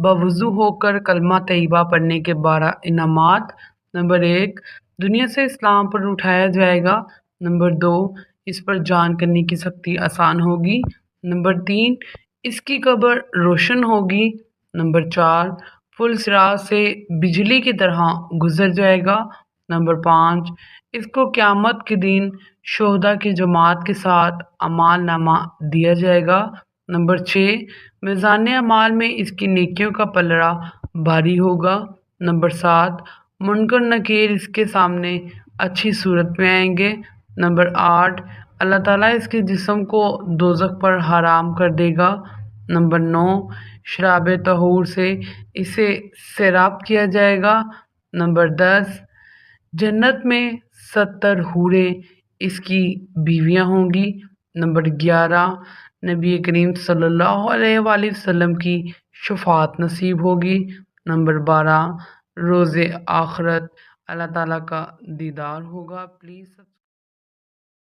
بوضو ہو کر کلمہ طیبہ پڑھنے کے 12 انعامات۔ نمبر 1، دنیا سے اسلام پر اٹھایا جائے گا۔ نمبر 2، اس پر جان کرنے کی سختی آسان ہوگی۔ نمبر 3، اس کی قبر روشن ہوگی۔ نمبر 4، پل صراط سے بجلی کی طرح گزر جائے گا۔ نمبر 5، اس کو قیامت کے دن شہداء کی جماعت کے ساتھ اعمال نامہ دیا جائے گا۔ نمبر 6، میزان اعمال میں اس کی نیکیوں کا پلڑا بھاری ہوگا۔ نمبر 7، منکر نکیر اس کے سامنے اچھی صورت میں آئیں گے۔ نمبر 8، اللہ تعالیٰ اس کے جسم کو دوزخ پر حرام کر دے گا۔ نمبر 9، شراب طہور سے اسے سیراب کیا جائے گا۔ نمبر 10، جنت میں 70 حوریں اس کی بیویاں ہوں گی۔ نمبر 11، نبی کریم صلی اللہ علیہ وآلہ وسلم کی شفاعت نصیب ہوگی۔ نمبر 12، روز آخرت اللہ تعالیٰ کا دیدار ہوگا۔ پلیز